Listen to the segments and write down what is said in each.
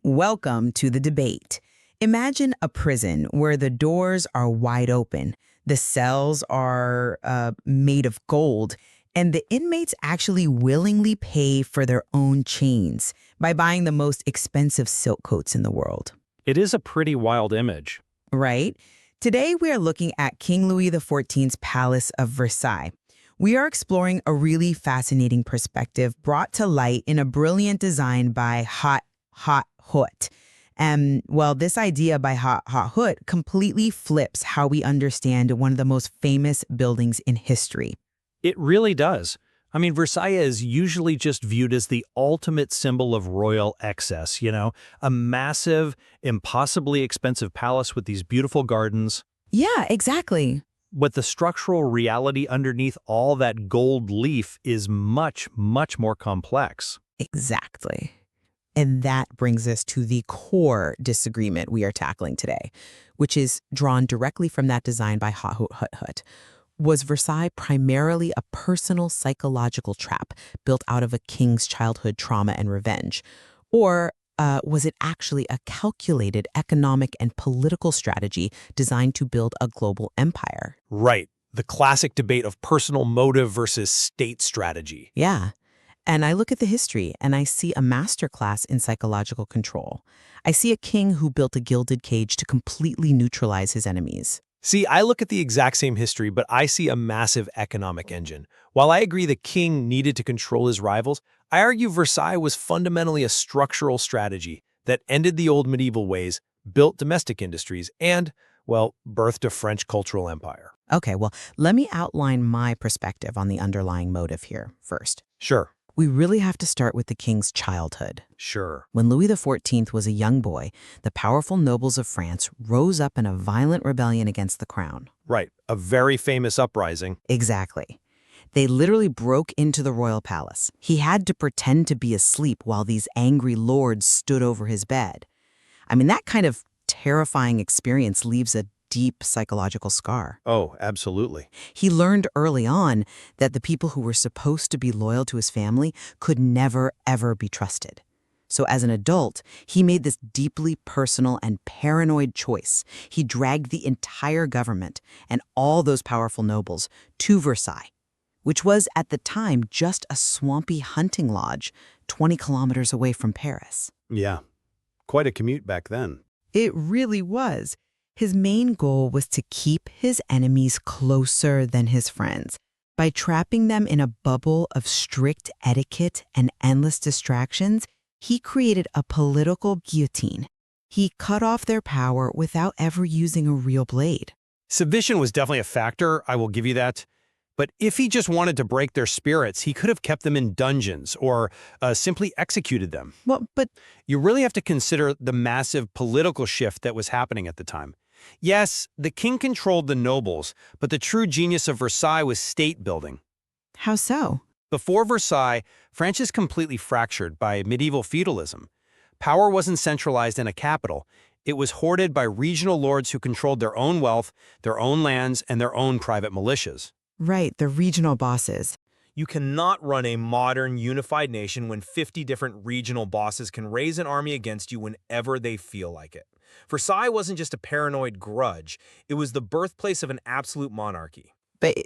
Welcome to the debate. Imagine a prison where the doors are wide open, the cells are made of gold, and the inmates actually willingly pay for their own chains by buying the most expensive silk coats in the world. It is a pretty wild image. Right? Today we are looking at King Louis XIV's Palace of Versailles. We are exploring a really fascinating perspective brought to light in a brilliant design by Hot Hut. Well, this idea by Hot Hut completely flips how we understand one of the most famous buildings in history. It really does. I mean, Versailles is usually just viewed as the ultimate symbol of royal excess, a massive, impossibly expensive palace with these beautiful gardens. Yeah, exactly. But the structural reality underneath all that gold leaf is much, much more complex. Exactly. And that brings us to the core disagreement we are tackling today, which is drawn directly from that design by Hut. Was Versailles primarily a personal psychological trap built out of a king's childhood trauma and revenge? Or was it actually a calculated economic and political strategy designed to build a global empire? Right. The classic debate of personal motive versus state strategy. Yeah. And I look at the history and I see a masterclass in psychological control. I see a king who built a gilded cage to completely neutralize his enemies. See, I look at the exact same history, but I see a massive economic engine. While I agree the king needed to control his rivals, I argue Versailles was fundamentally a structural strategy that ended the old medieval ways, built domestic industries, and, well, birthed a French cultural empire. Okay, well, let me outline my perspective on the underlying motive here first. Sure. We really have to start with the king's childhood. Sure. When Louis XIV was a young boy, the powerful nobles of France rose up in a violent rebellion against the crown. Right. A very famous uprising. Exactly. They literally broke into the royal palace. He had to pretend to be asleep while these angry lords stood over his bed. I mean, that kind of terrifying experience leaves a deep psychological scar. Oh, absolutely. He learned early on that the people who were supposed to be loyal to his family could never, ever be trusted. So as an adult, he made this deeply personal and paranoid choice. He dragged the entire government and all those powerful nobles to Versailles, which was at the time just a swampy hunting lodge 20 kilometers away from Paris. Yeah. Quite a commute back then. It really was. His main goal was to keep his enemies closer than his friends by trapping them in a bubble of strict etiquette and endless distractions. He created a political guillotine. He cut off their power without ever using a real blade. Submission was definitely a factor, I will give you that. But if he just wanted to break their spirits, he could have kept them in dungeons or simply executed them. Well, but You really have to consider the massive political shift that was happening at the time. Yes, the king controlled the nobles, but the true genius of Versailles was state building. how so? Before Versailles, France is completely fractured by medieval feudalism. Power wasn't centralized in a capital. It was hoarded by regional lords who controlled their own wealth, their own lands, and their own private militias. Right, the regional bosses. You cannot run a modern, unified nation when 50 different regional bosses can raise an army against you whenever they feel like it. Versailles wasn't just a paranoid grudge. It was the birthplace of an absolute monarchy. But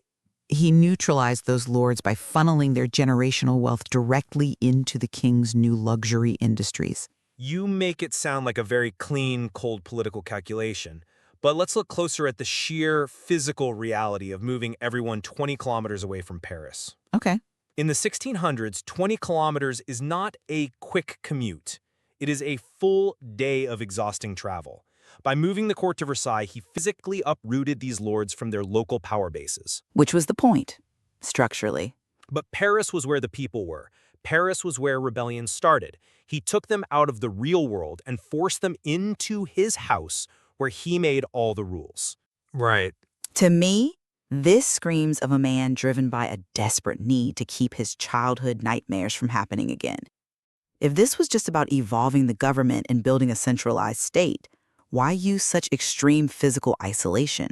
he neutralized those lords by funneling their generational wealth directly into the king's new luxury industries. You make it sound like a very clean, cold political calculation. But let's look closer at the sheer physical reality of moving everyone 20 kilometers away from Paris. Okay. In the 1600s, 20 kilometers is not a quick commute. It is a full day of exhausting travel. By moving the court to Versailles, he physically uprooted these lords from their local power bases. Which was the point, structurally. But Paris was where the people were. Paris was where rebellion started. He took them out of the real world and forced them into his house, where he made all the rules. Right. To me, this screams of a man driven by a desperate need to keep his childhood nightmares from happening again. If this was just about evolving the government and building a centralized state, why use such extreme physical isolation?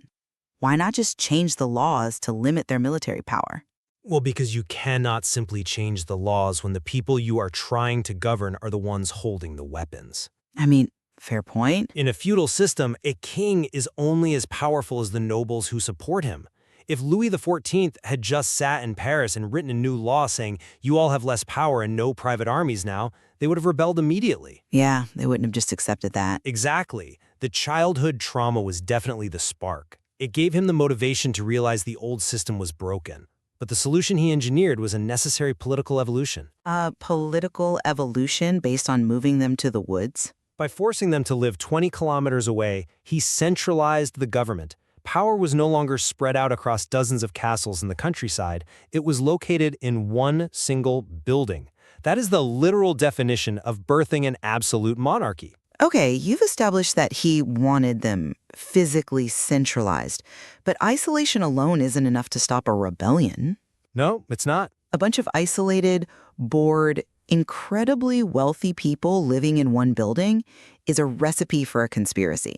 Why not just change the laws to limit their military power? Well, because you cannot simply change the laws when the people you are trying to govern are the ones holding the weapons. I mean, fair point. In a feudal system, a king is only as powerful as the nobles who support him. If Louis XIV had just sat in Paris and written a new law saying, you all have less power and no private armies now, they would have rebelled immediately. Yeah, they wouldn't have just accepted that. Exactly. The childhood trauma was definitely the spark. It gave him the motivation to realize the old system was broken. But the solution he engineered was a necessary political evolution. Political evolution based on moving them to the woods? By forcing them to live 20 kilometers away, he centralized the government. Power was no longer spread out across dozens of castles in the countryside. It was located in one single building. That is the literal definition of birthing an absolute monarchy. Okay, you've established that he wanted them physically centralized, but isolation alone isn't enough to stop a rebellion. No, it's not. A bunch of isolated, bored, incredibly wealthy people living in one building is a recipe for a conspiracy.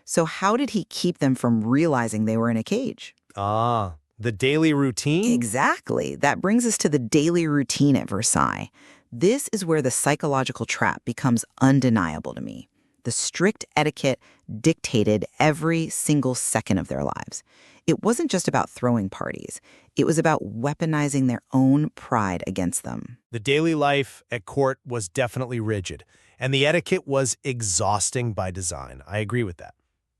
So how did he keep them from realizing they were in a cage? Ah, the daily routine? Exactly. That brings us to the daily routine at Versailles. This is where the psychological trap becomes undeniable to me. The strict etiquette dictated every single second of their lives. It wasn't just about throwing parties. It was about weaponizing their own pride against them. The daily life at court was definitely rigid, and the etiquette was exhausting by design. I agree with that.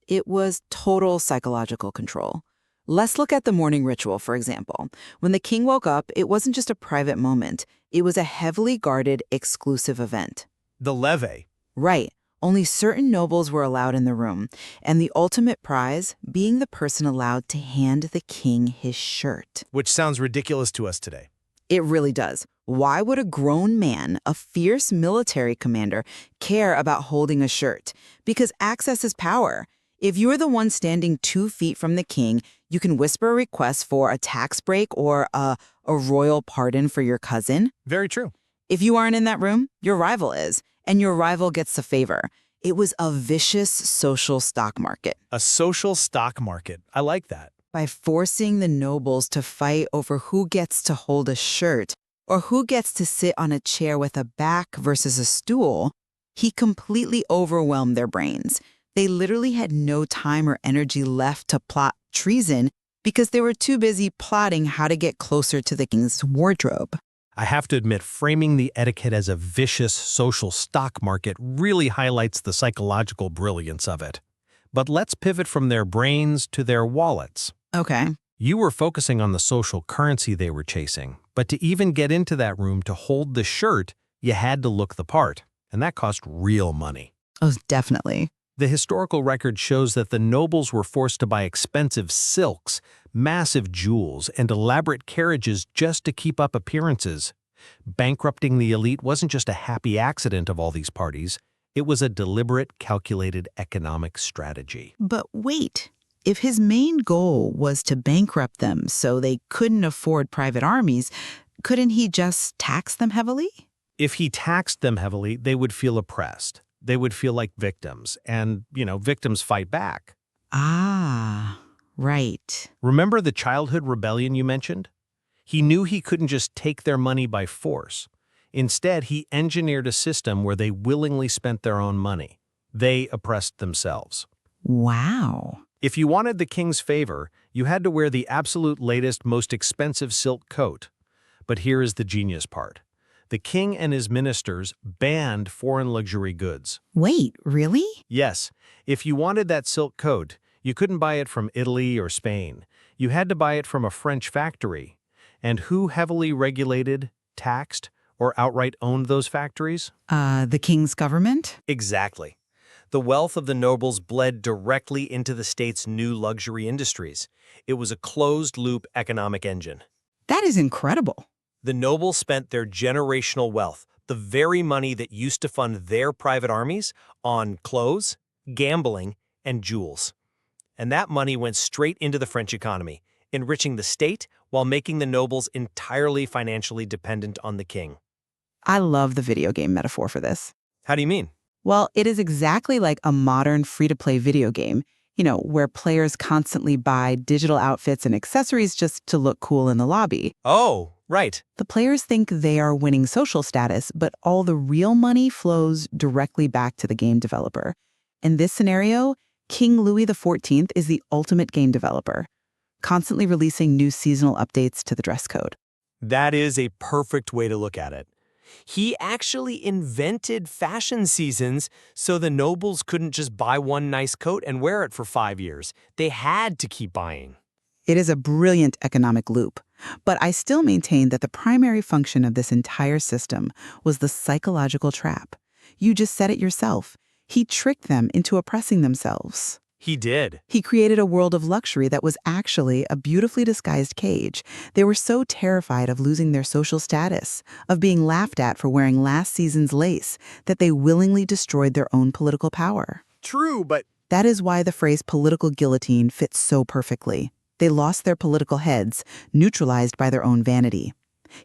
It was total psychological control. Let's look at the morning ritual, for example. When the king woke up, it wasn't just a private moment. It was a heavily guarded, exclusive event. The levee. Right. Only certain nobles were allowed in the room, and the ultimate prize being the person allowed to hand the king his shirt. Which sounds ridiculous to us today. It really does. Why would a grown man, a fierce military commander, care about holding a shirt? Because access is power. If you're the one standing 2 feet from the king, you can whisper a request for a tax break or a royal pardon for your cousin. Very true. If you aren't in that room, your rival is, and your rival gets the favor. It was a vicious social stock market. A social stock market. I like that. By forcing the nobles to fight over who gets to hold a shirt or who gets to sit on a chair with a back versus a stool, he completely overwhelmed their brains. They literally had no time or energy left to plot treason because they were too busy plotting how to get closer to the king's wardrobe. I have to admit, framing the etiquette as a vicious social stock market really highlights the psychological brilliance of it. But let's pivot from their brains to their wallets. Okay. You were focusing on the social currency they were chasing, but to even get into that room to hold the shirt, you had to look the part, and that cost real money. Oh, definitely. The historical record shows that the nobles were forced to buy expensive silks, massive jewels, and elaborate carriages just to keep up appearances. Bankrupting the elite wasn't just a happy accident of all these parties. It was a deliberate, calculated economic strategy. But wait, if his main goal was to bankrupt them so they couldn't afford private armies, couldn't he just tax them heavily? If he taxed them heavily, they would feel oppressed. They would feel like victims, and, victims fight back. Ah, right. Remember the childhood rebellion you mentioned? He knew he couldn't just take their money by force. Instead, he engineered a system where they willingly spent their own money. They oppressed themselves. Wow. If you wanted the king's favor, you had to wear the absolute latest, most expensive silk coat. But here is the genius part. The king and his ministers banned foreign luxury goods. Wait, really? Yes, if you wanted that silk coat, you couldn't buy it from Italy or Spain. You had to buy it from a French factory. And who heavily regulated, taxed, or outright owned those factories? The king's government? Exactly. The wealth of the nobles bled directly into the state's new luxury industries. It was a closed-loop economic engine. That is incredible. The nobles spent their generational wealth, the very money that used to fund their private armies, on clothes, gambling, and jewels. And that money went straight into the French economy, enriching the state while making the nobles entirely financially dependent on the king. I love the video game metaphor for this. How do you mean? Well, it is exactly like a modern free-to-play video game, where players constantly buy digital outfits and accessories just to look cool in the lobby. Oh, Right. The players think they are winning social status, but all the real money flows directly back to the game developer. In this scenario, King Louis XIV is the ultimate game developer, constantly releasing new seasonal updates to the dress code. That is a perfect way to look at it. He actually invented fashion seasons so the nobles couldn't just buy one nice coat and wear it for 5 years. They had to keep buying. It is a brilliant economic loop, but I still maintain that the primary function of this entire system was the psychological trap. You just said it yourself. He tricked them into oppressing themselves. He did. He created a world of luxury that was actually a beautifully disguised cage. They were so terrified of losing their social status, of being laughed at for wearing last season's lace, that they willingly destroyed their own political power. True, but That is why the phrase political guillotine fits so perfectly. They lost their political heads, neutralized by their own vanity.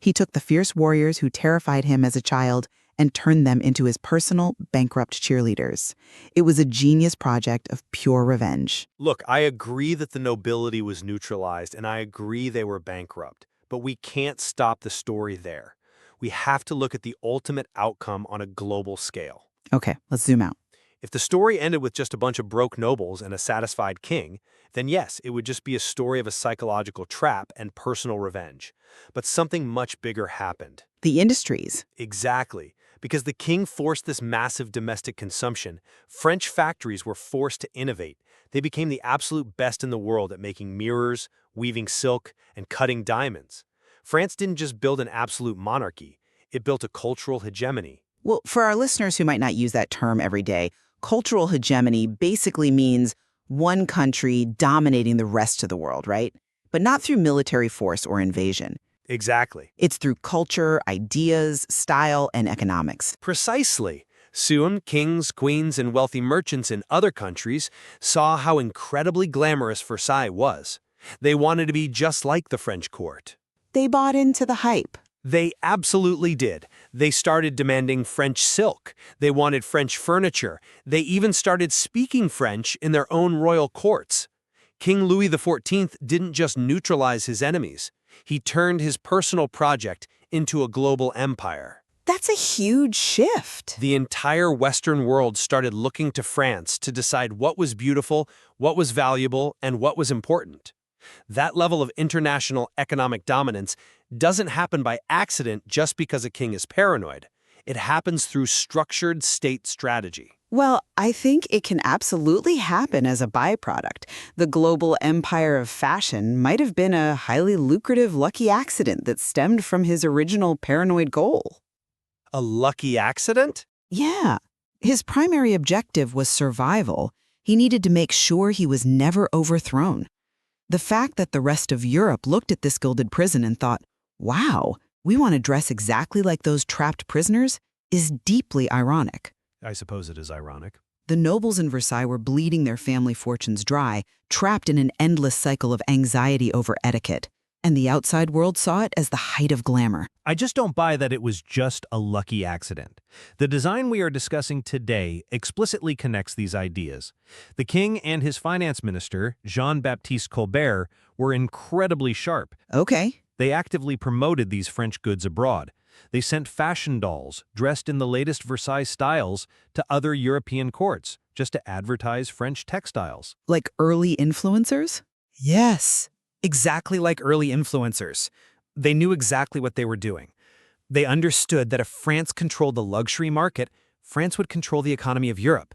He took the fierce warriors who terrified him as a child and turned them into his personal, bankrupt cheerleaders. It was a genius project of pure revenge. look, I agree that the nobility was neutralized, and I agree they were bankrupt. But we can't stop the story there. We have to look at the ultimate outcome on a global scale. Okay, let's zoom out. If the story ended with just a bunch of broke nobles and a satisfied king, then yes, it would just be a story of a psychological trap and personal revenge. But something much bigger happened. The industries. Exactly. Because the king forced this massive domestic consumption, French factories were forced to innovate. They became the absolute best in the world at making mirrors, weaving silk, and cutting diamonds. France didn't just build an absolute monarchy, it built a cultural hegemony. Well, for our listeners who might not use that term every day, cultural hegemony basically means one country dominating the rest of the world, right? But not through military force or invasion. Exactly. It's through culture, ideas, style, and economics. Precisely. Soon, kings, queens, and wealthy merchants in other countries saw how incredibly glamorous Versailles was. They wanted to be just like the French court. They bought into the hype. They absolutely did. They started demanding French silk. They wanted French furniture. They even started speaking French in their own royal courts. King Louis XIV didn't just neutralize his enemies. He turned his personal project into a global empire. That's a huge shift. The entire Western world started looking to France to decide what was beautiful, what was valuable, and what was important. That level of international economic dominance doesn't happen by accident just because a king is paranoid. It happens through structured state strategy. Well, I think it can absolutely happen as a byproduct. The global empire of fashion might have been a highly lucrative lucky accident that stemmed from his original paranoid goal. A lucky accident? Yeah. His primary objective was survival. He needed to make sure he was never overthrown. The fact that the rest of Europe looked at this gilded prison and thought, wow, we want to dress exactly like those trapped prisoners, is deeply ironic. I suppose it is ironic. The nobles in Versailles were bleeding their family fortunes dry, trapped in an endless cycle of anxiety over etiquette. And the outside world saw it as the height of glamour. I just don't buy that it was just a lucky accident. The design we are discussing today explicitly connects these ideas. The king and his finance minister, Jean-Baptiste Colbert, were incredibly sharp. Okay. They actively promoted these French goods abroad. They sent fashion dolls, dressed in the latest Versailles styles, to other European courts, just to advertise French textiles. Like early influencers? Yes, exactly like early influencers. They knew exactly what they were doing. They understood that if France controlled the luxury market, France would control the economy of Europe.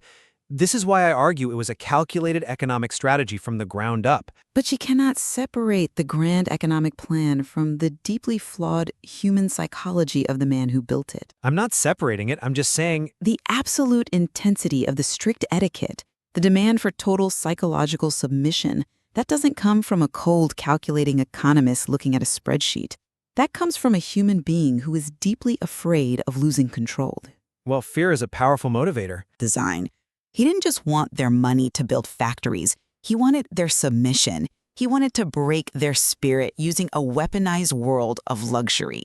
This is why I argue it was a calculated economic strategy from the ground up. But you cannot separate the grand economic plan from the deeply flawed human psychology of the man who built it. I'm not separating it, I'm just saying, The absolute intensity of the strict etiquette, the demand for total psychological submission, that doesn't come from a cold, calculating economist looking at a spreadsheet. That comes from a human being who is deeply afraid of losing control. well, fear is a powerful motivator. Design. He didn't just want their money to build factories. He wanted their submission. He wanted to break their spirit using a weaponized world of luxury.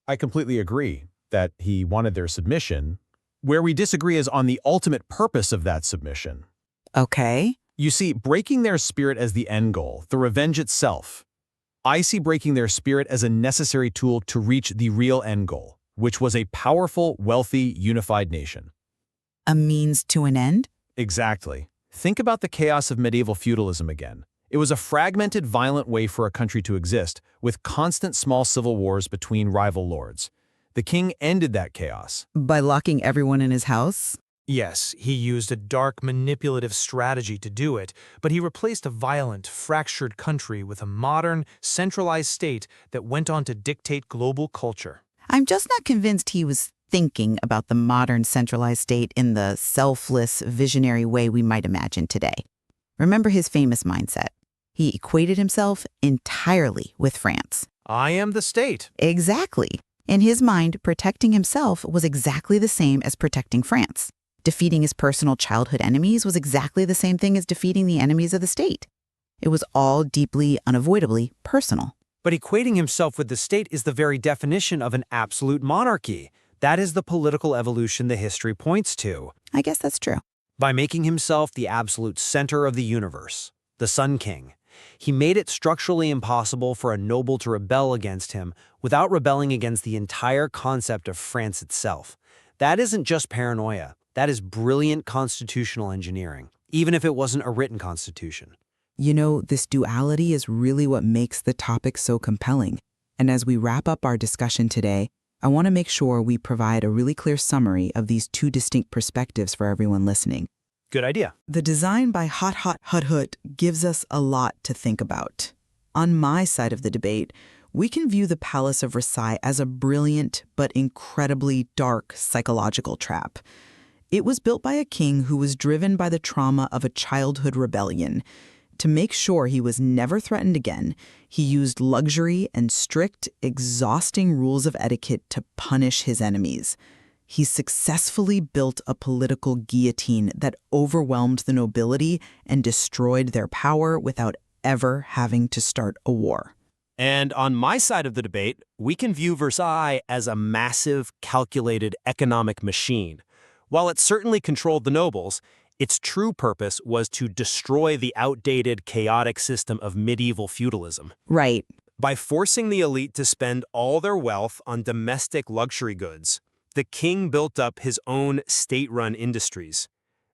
I completely agree that he wanted their submission. Where we disagree is on the ultimate purpose of that submission. Okay. You see, breaking their spirit as the end goal, the revenge itself, I see breaking their spirit as a necessary tool to reach the real end goal, which was a powerful, wealthy, unified nation. A means to an end? Exactly. Think about the chaos of medieval feudalism again. It was a fragmented, violent way for a country to exist, with constant small civil wars between rival lords. The king ended that chaos. By locking everyone in his house? Yes, he used a dark, manipulative strategy to do it, but he replaced a violent, fractured country with a modern, centralized state that went on to dictate global culture. I'm just not convinced he was thinking about the modern centralized state in the selfless, visionary way we might imagine today. Remember his famous mindset. He equated himself entirely with France. I am the state. Exactly. In his mind, protecting himself was exactly the same as protecting France. Defeating his personal childhood enemies was exactly the same thing as defeating the enemies of the state. It was all deeply, unavoidably personal. But equating himself with the state is the very definition of an absolute monarchy. That is the political evolution the history points to. I guess that's true. By making himself the absolute center of the universe, the Sun King, he made it structurally impossible for a noble to rebel against him without rebelling against the entire concept of France itself. That isn't just paranoia. That is brilliant constitutional engineering, even if it wasn't a written constitution. You know, this duality is really what makes the topic so compelling. And as we wrap up our discussion today, I want to make sure we provide a really clear summary of these two distinct perspectives for everyone listening. Good idea. The design by Hot Hot Hut Hut gives us a lot to think about. On my side of the debate, we can view the Palace of Versailles as a brilliant but incredibly dark psychological trap. It was built by a king who was driven by the trauma of a childhood rebellion. To make sure he was never threatened again, he used luxury and strict, exhausting rules of etiquette to punish his enemies. He successfully built a political guillotine that overwhelmed the nobility and destroyed their power without ever having to start a war. And on my side of the debate, we can view Versailles as a massive, calculated economic machine. While it certainly controlled the nobles, its true purpose was to destroy the outdated, chaotic system of medieval feudalism. Right. By forcing the elite to spend all their wealth on domestic luxury goods, the king built up his own state-run industries.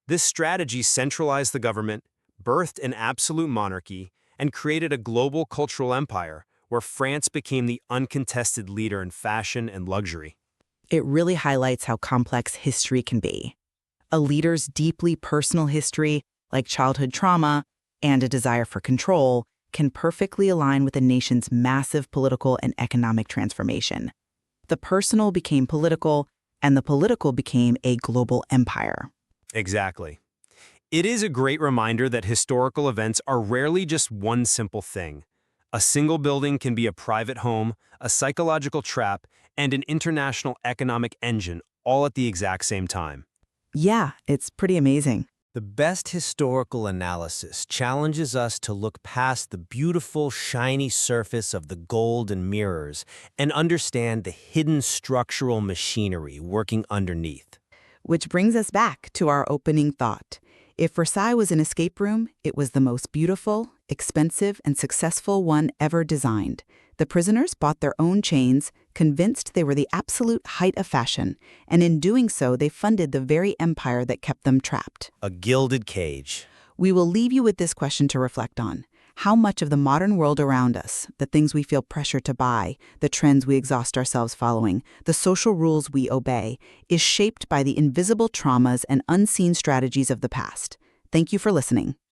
This strategy centralized the government, birthed an absolute monarchy, and created a global cultural empire where France became the uncontested leader in fashion and luxury. It really highlights how complex history can be. A leader's deeply personal history, like childhood trauma and a desire for control, can perfectly align with a nation's massive political and economic transformation. The personal became political, and the political became a global empire. Exactly. It is a great reminder that historical events are rarely just one simple thing. A single building can be a private home, a psychological trap, and an international economic engine, all at the exact same time. Yeah, it's pretty amazing. The best historical analysis challenges us to look past the beautiful, shiny surface of the gold and mirrors and understand the hidden structural machinery working underneath. Which brings us back to our opening thought. If Versailles was an escape room, it was the most beautiful, expensive, and successful one ever designed. The prisoners bought their own chains, convinced they were the absolute height of fashion, and in doing so, they funded the very empire that kept them trapped. A gilded cage. We will leave you with this question to reflect on. How much of the modern world around us, the things we feel pressure to buy, the trends we exhaust ourselves following, the social rules we obey, is shaped by the invisible traumas and unseen strategies of the past? Thank you for listening.